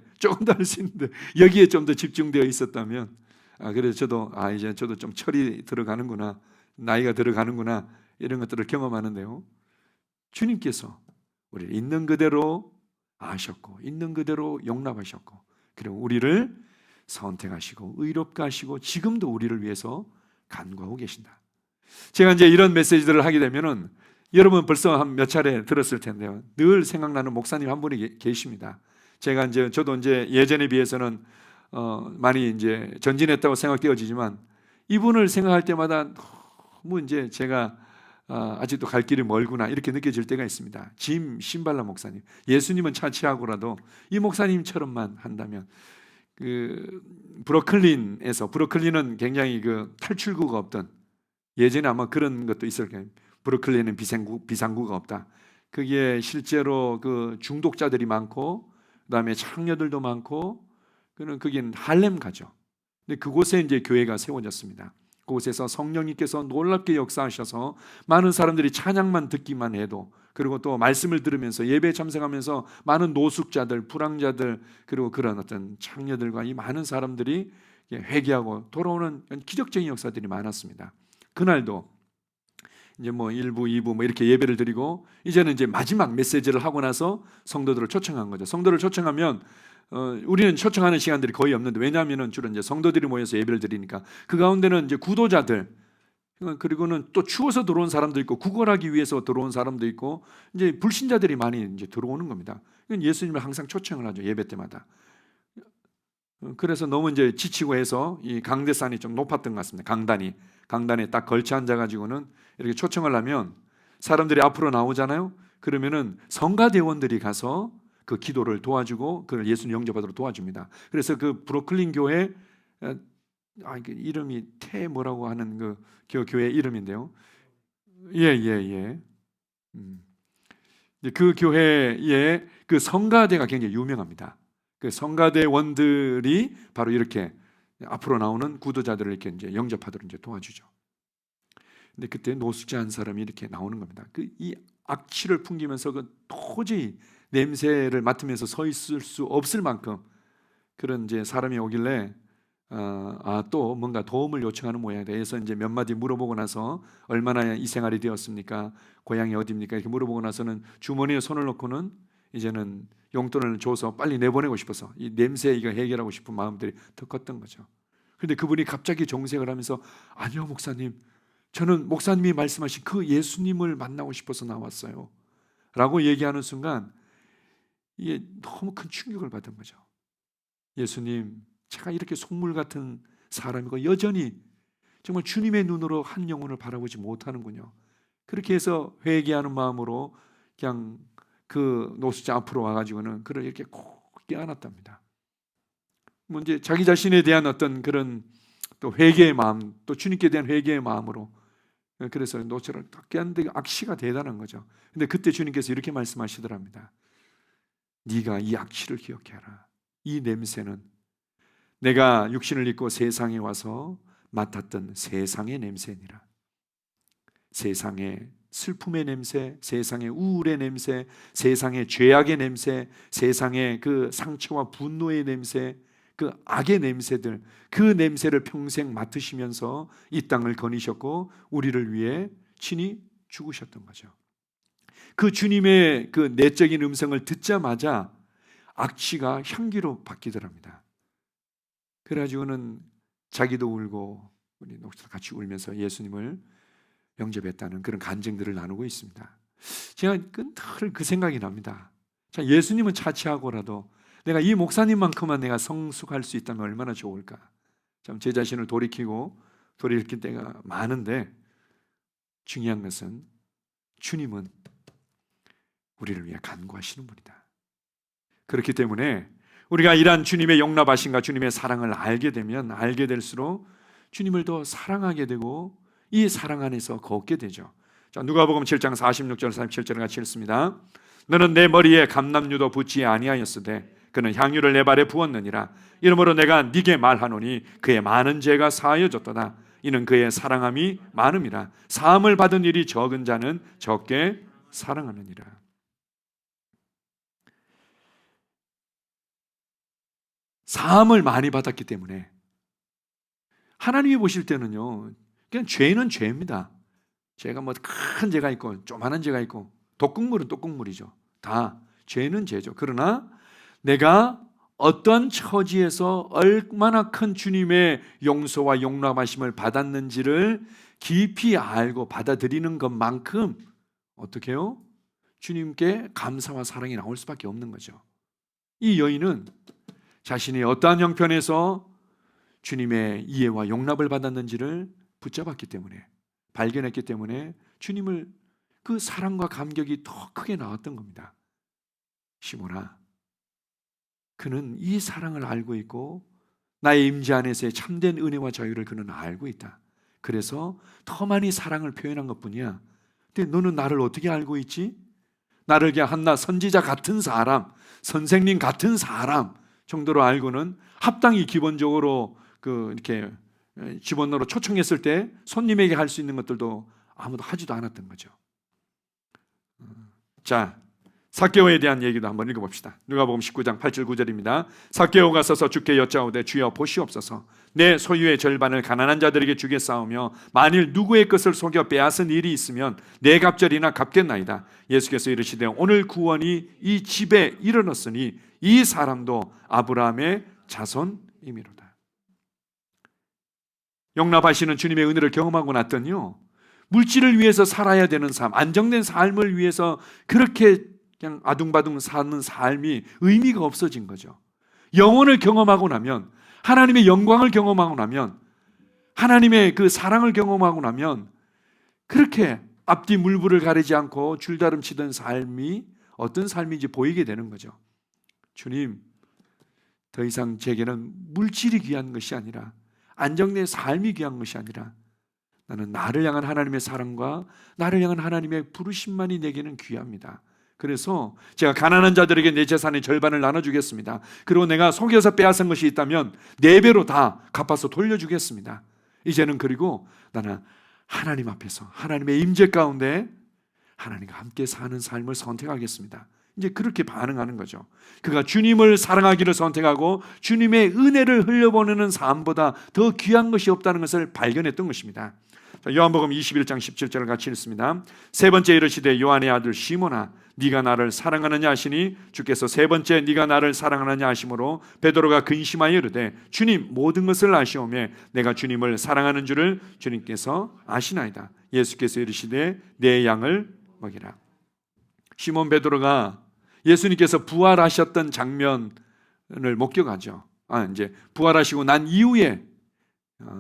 여기에 좀 더 집중되어 있었다면, 그래서 저도 이제 저도 좀 철이 들어가는구나, 나이가 들어가는구나, 이런 것들을 경험하는데요. 주님께서 우리를 있는 그대로 아셨고 있는 그대로 용납하셨고, 그리고 우리를 선택하시고 의롭게 하시고 지금도 우리를 위해서 간구하고 계신다. 제가 이제 이런 메시지들을 하게 되면은 여러분 벌써 한 몇 차례 들었을 텐데요. 늘 생각나는 목사님 한 분이 계십니다. 저도 이제 예전에 비해서는 많이 이제 전진했다고 생각되어지지만, 이분을 생각할 때마다 너무 이제 제가 아직도 갈 길이 멀구나 이렇게 느껴질 때가 있습니다. 짐 신발라 목사님. 예수님은 차치하고라도 이 목사님처럼만 한다면, 브루클린은 굉장히 그 탈출구가 없던, 예전에 아마 그런 것도 있을 거예요. 브루클린은 비상구가 없다. 그게 실제로 그 중독자들이 많고 그다음에 창녀들도 많고, 그긴 할렘 가죠. 근데 그곳에 이제 교회가 세워졌습니다. 그곳에서 성령님께서 놀랍게 역사하셔서 많은 사람들이 찬양만 듣기만 해도, 그리고 또 말씀을 들으면서 예배에 참석하면서 많은 노숙자들, 불황자들, 그리고 그런 어떤 창녀들과 이 많은 사람들이 회개하고 돌아오는 기적적인 역사들이 많았습니다. 그날도 이제 뭐 1부, 2부 뭐 이렇게 예배를 드리고, 이제는 이제 마지막 메시지를 하고 나서 성도들을 초청한 거죠. 성도를 초청하면 우리는 초청하는 시간들이 거의 없는데, 왜냐하면은 주로 이제 성도들이 모여서 예배를 드리니까 그 가운데는 이제 구도자들, 그리고는 또 추워서 들어온 사람도 있고 구걸하기 위해서 들어온 사람도 있고, 이제 불신자들이 많이 이제 들어오는 겁니다. 예수님을 항상 초청을 하죠, 예배 때마다. 그래서 너무 이제 지치고 해서 이 강대산이 좀 높았던 것 같습니다. 강단에 딱 걸쳐 앉아가지고는 이렇게 초청을 하면 사람들이 앞으로 나오잖아요. 그러면은 성가대원들이 가서 그 기도를 도와주고 그걸 예수님 영접하도록 도와줍니다. 그래서 그 브루클린 교회 그 이름이 뭐라고 하는 그 교회 이름인데요. 예. 그 교회의 그 성가대가 굉장히 유명합니다. 그 성가대원들이 바로 이렇게 앞으로 나오는 구도자들을 이렇게 이제 영접하도록 이제 도와주죠. 근데 그때 노숙자 한 사람이 이렇게 나오는 겁니다. 이 악취를 풍기면서 그 도저히 냄새를 맡으면서 서 있을 수 없을 만큼 그런 이제 사람이 오길래 또 뭔가 도움을 요청하는 모양이다. 그래서 이제 몇 마디 물어보고 나서 얼마나 이 생활이 되었습니까? 고향이 어디입니까? 이렇게 물어보고 나서는 주머니에 손을 넣고는 이제는 용돈을 줘서 빨리 내보내고 싶어서 이 냄새 이거 해결하고 싶은 마음들이 더 컸던 거죠. 그런데 그분이 갑자기 정색을 하면서 아니요 목사님, 저는 목사님이 말씀하신 그 예수님을 만나고 싶어서 나왔어요 라고 얘기하는 순간 이게 너무 큰 충격을 받은 거죠. 예수님, 제가 이렇게 속물 같은 사람이고 여전히 정말 주님의 눈으로 한 영혼을 바라보지 못하는군요. 그렇게 해서 회개하는 마음으로 그냥 그 노숙자 앞으로 와가지고는 그를 이렇게 꼭 껴안았답니다. 뭐 이제 자기 자신에 대한 어떤 그런 또 회개의 마음, 또 주님께 대한 회개의 마음으로 그래서 노숙자를 딱 껴안는데 악취가 대단한 거죠. 근데 그때 주님께서 이렇게 말씀하시더랍니다. 네가 이 악취를 기억해라. 이 냄새는 내가 육신을 입고 세상에 와서 맡았던 세상의 냄새니라. 세상의 슬픔의 냄새, 세상의 우울의 냄새, 세상의 죄악의 냄새, 세상의 그 상처와 분노의 냄새, 그 악의 냄새들, 그 냄새를 평생 맡으시면서 이 땅을 거니셨고 우리를 위해 친히 죽으셨던 거죠. 그 주님의 그 내적인 음성을 듣자마자 악취가 향기로 바뀌더랍니다. 그래가지고는 자기도 울고 우리 녹사 같이 울면서 예수님을 영접했다는 그런 간증들을 나누고 있습니다. 제가 늘 그 생각이 납니다. 자, 예수님은 차치하고라도 내가 이 목사님만큼만 내가 성숙할 수 있다면 얼마나 좋을까. 참 제 자신을 돌이킬 때가 많은데 중요한 것은 주님은 우리를 위해 간구하시는 분이다. 그렇기 때문에 우리가 이러한 주님의 용납하심과 주님의 사랑을 알게 되면 알게 될수록 주님을 더 사랑하게 되고 이 사랑 안에서 걷게 되죠. 자, 누가복음 7장 46절 47절을 같이 읽습니다. 너는 내 머리에 감람유도 붓지 아니하였으되 그는 향유를 내 발에 부었느니라. 이러므로 내가 네게 말하노니 그의 많은 죄가 사하여졌도다. 이는 그의 사랑함이 많음이라. 사함을 받은 일이 적은 자는 적게 사랑하느니라. 사함을 많이 받았기 때문에 하나님이 보실 때는요, 그냥 죄는 죄입니다. 죄가 뭐 큰 죄가 있고 조만한 죄가 있고 독국물은 독국물이죠. 다 죄는 죄죠. 그러나 내가 어떤 처지에서 얼마나 큰 주님의 용서와 용납하심을 받았는지를 깊이 알고 받아들이는 것만큼 어떻게 해요? 주님께 감사와 사랑이 나올 수밖에 없는 거죠. 이 여인은 자신이 어떠한 형편에서 주님의 이해와 용납을 받았는지를 붙잡았기 때문에, 발견했기 때문에 주님을 그 사랑과 감격이 더 크게 나왔던 겁니다. 시몬아, 그는 이 사랑을 알고 있고 나의 임재 안에서의 참된 은혜와 자유를 그는 알고 있다. 그래서 더 많이 사랑을 표현한 것뿐이야. 근데 너는 나를 어떻게 알고 있지? 나를 그냥 한나 선지자 같은 사람, 선생님 같은 사람 정도로 알고는 합당히 기본적으로 이렇게 집원으로 초청했을 때 손님에게 할 수 있는 것들도 아무도 하지도 않았던 거죠. 자, 삭개오에 대한 얘기도 한번 읽어봅시다. 누가복음 19장 8절 9절입니다. 삭개오가 서서 주께 여짜오되 주여 보시옵소서. 내 소유의 절반을 가난한 자들에게 주겠사오며 만일 누구의 것을 속여 빼앗은 일이 있으면 내 갑절이나 갚겠나이다. 예수께서 이르시되 오늘 구원이 이 집에 이르렀으니 이 사람도 아브라함의 자손이미로다. 용납하시는 주님의 은혜를 경험하고 났더니요, 물질을 위해서 살아야 되는 삶, 안정된 삶을 위해서 그렇게 그냥 아둥바둥 사는 삶이 의미가 없어진 거죠. 영혼을 경험하고 나면, 하나님의 영광을 경험하고 나면, 하나님의 그 사랑을 경험하고 나면 그렇게 앞뒤 물불을 가리지 않고 줄다름치던 삶이 어떤 삶인지 보이게 되는 거죠. 주님, 더 이상 제게는 물질이 귀한 것이 아니라, 안정된 삶이 귀한 것이 아니라, 나는 나를 향한 하나님의 사랑과 나를 향한 하나님의 부르심만이 내게는 귀합니다. 그래서 제가 가난한 자들에게 내 재산의 절반을 나눠주겠습니다. 그리고 내가 속여서 빼앗은 것이 있다면 4배로 다 갚아서 돌려주겠습니다. 이제는 그리고 나는 하나님 앞에서 하나님의 임재 가운데 하나님과 함께 사는 삶을 선택하겠습니다. 이제 그렇게 반응하는 거죠. 그가 주님을 사랑하기를 선택하고 주님의 은혜를 흘려보내는 삶보다 더 귀한 것이 없다는 것을 발견했던 것입니다. 요한복음 21장 17절을 같이 읽습니다. 세 번째 이르시되 요한의 아들 시몬아, 네가 나를 사랑하느냐 하시니 주께서 세 번째 네가 나를 사랑하느냐 하심으로 베드로가 근심하여 이르되 주님, 모든 것을 아시오매 내가 주님을 사랑하는 줄을 주님께서 아시나이다. 예수께서 이르시되 내 양을 먹이라. 시몬 베드로가 예수님께서 부활하셨던 장면을 목격하죠. 이제 부활하시고 난 이후에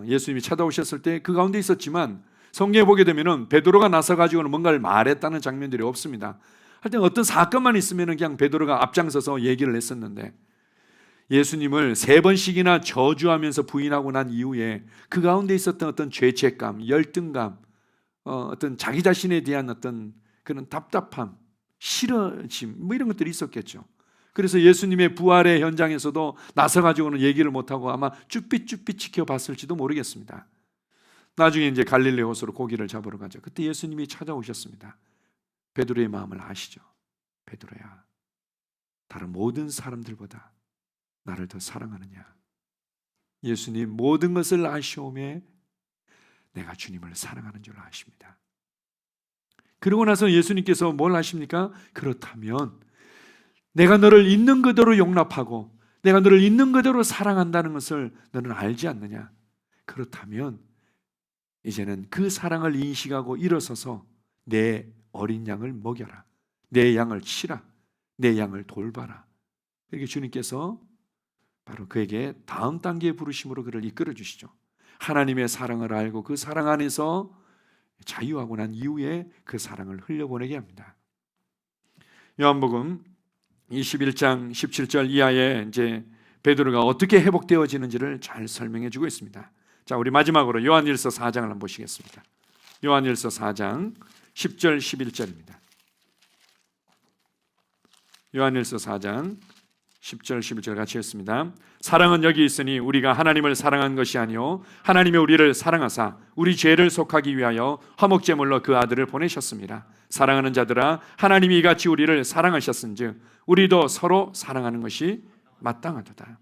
예수님이 찾아오셨을 때 그 가운데 있었지만, 성경에 보게 되면은 베드로가 나서 가지고는 뭔가를 말했다는 장면들이 없습니다. 하여튼 어떤 사건만 있으면 그냥 베드로가 앞장서서 얘기를 했었는데, 예수님을 3번씩이나 저주하면서 부인하고 난 이후에 그 가운데 있었던 어떤 죄책감, 열등감, 어떤 자기 자신에 대한 어떤 그런 답답함, 싫어짐, 뭐 이런 것들이 있었겠죠. 그래서 예수님의 부활의 현장에서도 나서가지고는 얘기를 못하고 아마 쭈삣쭈삣 지켜봤을지도 모르겠습니다. 나중에 이제 갈릴리 호수로 고기를 잡으러 가죠. 그때 예수님이 찾아오셨습니다. 베드로의 마음을 아시죠? 베드로야, 다른 모든 사람들보다 나를 더 사랑하느냐? 예수님 모든 것을 아시오매 내가 주님을 사랑하는 줄 아십니다. 그러고 나서 예수님께서 뭘 하십니까? 그렇다면 내가 너를 있는 그대로 용납하고 내가 너를 있는 그대로 사랑한다는 것을 너는 알지 않느냐? 그렇다면 이제는 그 사랑을 인식하고 일어서서 내 어린 양을 먹여라. 내 양을 치라. 내 양을 돌봐라. 이렇게 주님께서 바로 그에게 다음 단계의 부르심으로 그를 이끌어 주시죠. 하나님의 사랑을 알고 그 사랑 안에서 자유하고 난 이후에 그 사랑을 흘려보내게 합니다. 요한복음 21장 17절 이하에 이제 베드로가 어떻게 회복되어지는지를 잘 설명해 주고 있습니다. 자, 우리 마지막으로 요한일서 4장을 한번 보시겠습니다. 요한일서 4장 10절 11절입니다. 요한일서 4장 10절 11절 같이 읽습니다. 사랑은 여기 있으니 우리가 하나님을 사랑한 것이 아니요 하나님이 우리를 사랑하사 우리 죄를 속하기 위하여 화목제물로 그 아들을 보내셨습니다. 사랑하는 자들아, 하나님이 이같이 우리를 사랑하셨은즉 우리도 서로 사랑하는 것이 마땅하도다.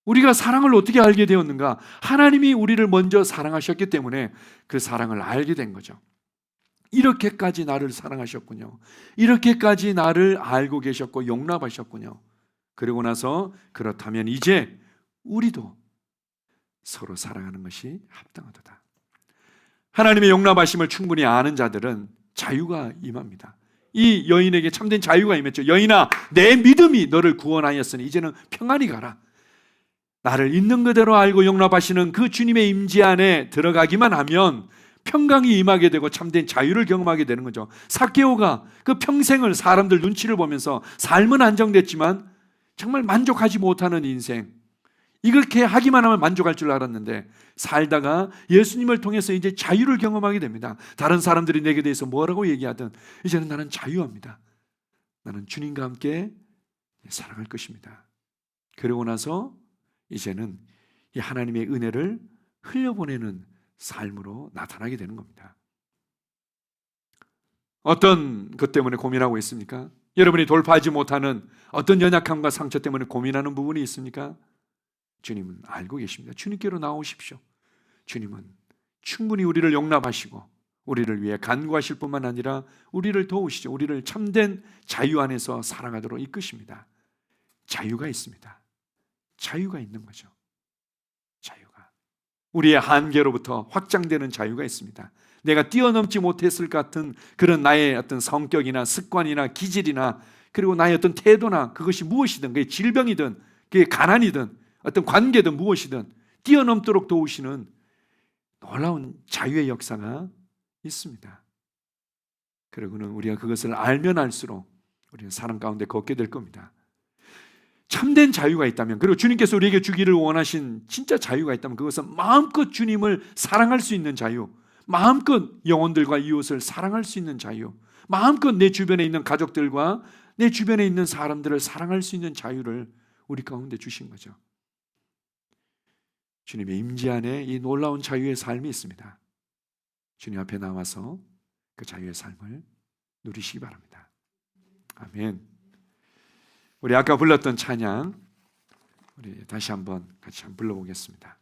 우리가 사랑을 어떻게 알게 되었는가? 하나님이 우리를 먼저 사랑하셨기 때문에 그 사랑을 알게 된 거죠. 이렇게까지 나를 사랑하셨군요. 이렇게까지 나를 알고 계셨고 용납하셨군요. 그리고 나서 그렇다면 이제 우리도 서로 사랑하는 것이 합당하도다. 하나님의 용납하심을 충분히 아는 자들은 자유가 임합니다. 이 여인에게 참된 자유가 임했죠. 여인아, 내 믿음이 너를 구원하였으니 이제는 평안히 가라. 나를 있는 그대로 알고 용납하시는 그 주님의 임재 안에 들어가기만 하면 평강이 임하게 되고 참된 자유를 경험하게 되는 거죠. 삭개오가 그 평생을 사람들 눈치를 보면서 삶은 안정됐지만 정말 만족하지 못하는 인생, 이렇게 하기만 하면 만족할 줄 알았는데 살다가 예수님을 통해서 이제 자유를 경험하게 됩니다. 다른 사람들이 내게 대해서 뭐라고 얘기하든 이제는 나는 자유합니다. 나는 주님과 함께 살아갈 것입니다. 그러고 나서 이제는 이 하나님의 은혜를 흘려보내는 삶으로 나타나게 되는 겁니다. 어떤 것 때문에 고민하고 있습니까? 여러분이 돌파하지 못하는 어떤 연약함과 상처 때문에 고민하는 부분이 있습니까? 주님은 알고 계십니다. 주님께로 나오십시오. 주님은 충분히 우리를 용납하시고 우리를 위해 간구하실 뿐만 아니라 우리를 도우시죠. 우리를 참된 자유 안에서 살아가도록 이끄십니다. 자유가 있습니다. 자유가 있는 거죠. 자유가. 우리의 한계로부터 확장되는 자유가 있습니다. 내가 뛰어넘지 못했을 것 같은 그런 나의 어떤 성격이나 습관이나 기질이나 그리고 나의 어떤 태도나 그것이 무엇이든, 그게 질병이든 그게 가난이든 어떤 관계든 무엇이든 뛰어넘도록 도우시는 놀라운 자유의 역사가 있습니다. 그리고는 우리가 그것을 알면 알수록 우리는 사랑 가운데 걷게 될 겁니다. 참된 자유가 있다면, 그리고 주님께서 우리에게 주기를 원하신 진짜 자유가 있다면 그것은 마음껏 주님을 사랑할 수 있는 자유, 마음껏 영혼들과 이웃을 사랑할 수 있는 자유, 마음껏 내 주변에 있는 가족들과 내 주변에 있는 사람들을 사랑할 수 있는 자유를 우리 가운데 주신 거죠. 주님의 임재 안에 이 놀라운 자유의 삶이 있습니다. 주님 앞에 나와서 그 자유의 삶을 누리시기 바랍니다. 아멘. 우리 아까 불렀던 찬양 우리 다시 한번 같이 한번 불러보겠습니다.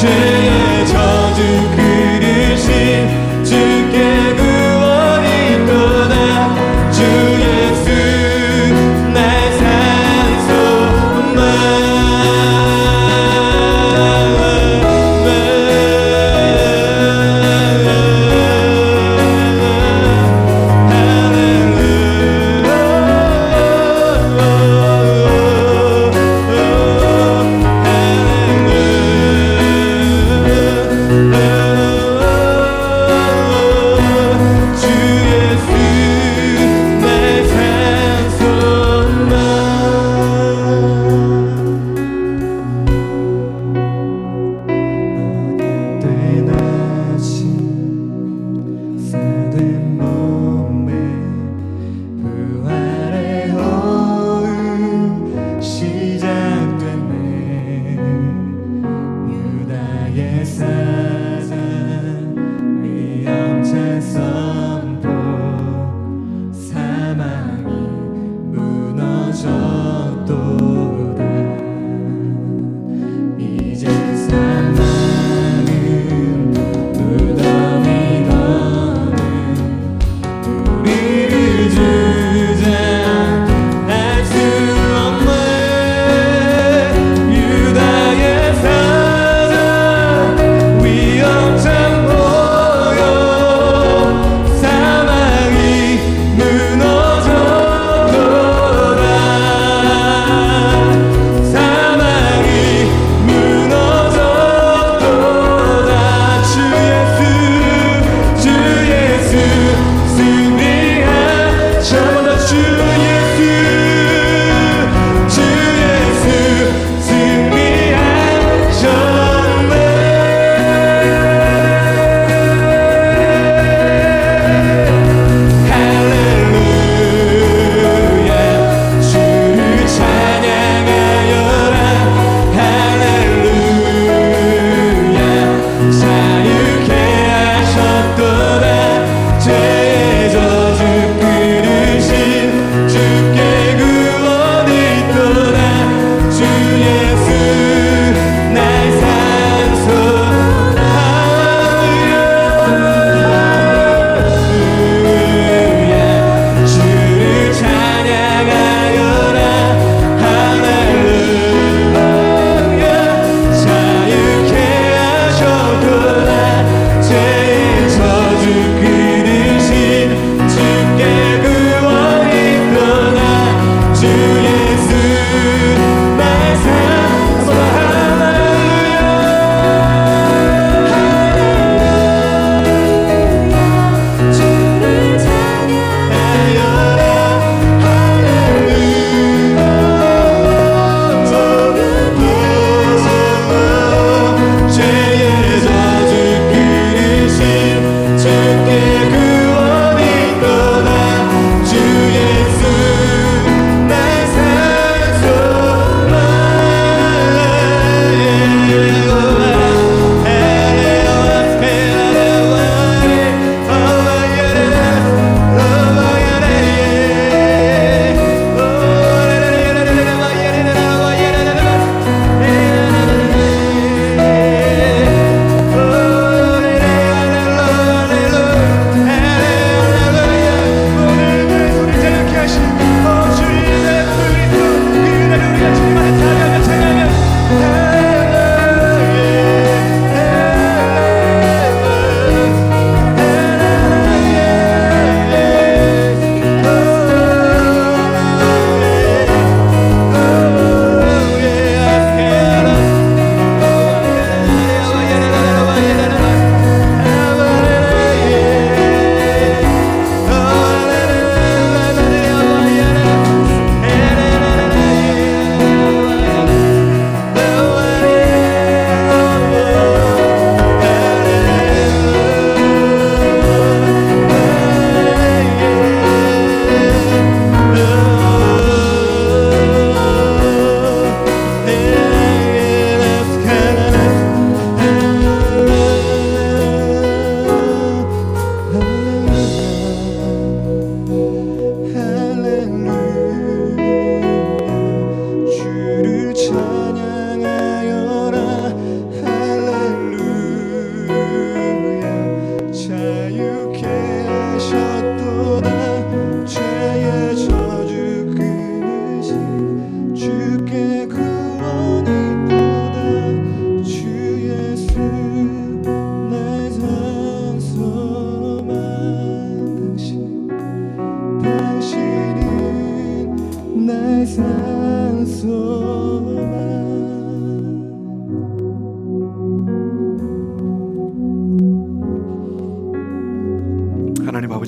죄의 저주 그릇이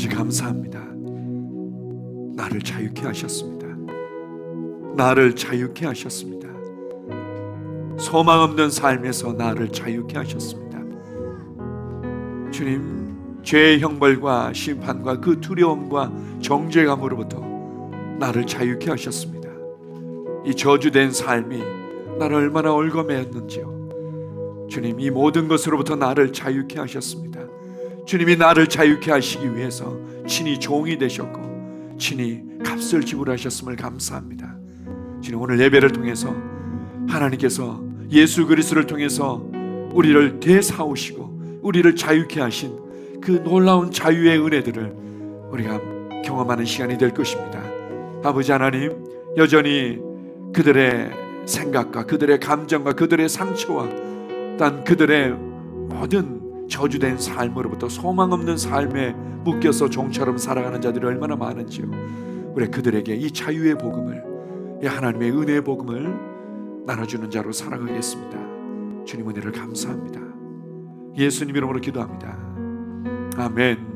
아버지 감사합니다. 나를 자유케 하셨습니다. 나를 자유케 하셨습니다. 소망 없는 삶에서 나를 자유케 하셨습니다. 주님, 죄의 형벌과 심판과 그 두려움과 정죄감으로부터 나를 자유케 하셨습니다. 이 저주된 삶이 나를 얼마나 얽어매었는지요. 주님, 이 모든 것으로부터 나를 자유케 하셨습니다. 주님이 나를 자유케 하시기 위해서 친히 종이 되셨고 친히 값을 지불하셨음을 감사합니다. 주님, 오늘 예배를 통해서 하나님께서 예수 그리스도를 통해서 우리를 되사오시고 우리를 자유케 하신 그 놀라운 자유의 은혜들을 우리가 경험하는 시간이 될 것입니다. 아버지 하나님, 여전히 그들의 생각과 그들의 감정과 그들의 상처와 단 그들의 모든 저주된 삶으로부터 소망 없는 삶에 묶여서 종처럼 살아가는 자들이 얼마나 많은지요. 우리 그들에게 이 자유의 복음을, 이 하나님의 은혜의 복음을 나눠주는 자로 살아가겠습니다. 주님 은혜를 감사합니다. 예수님 이름으로 기도합니다. 아멘.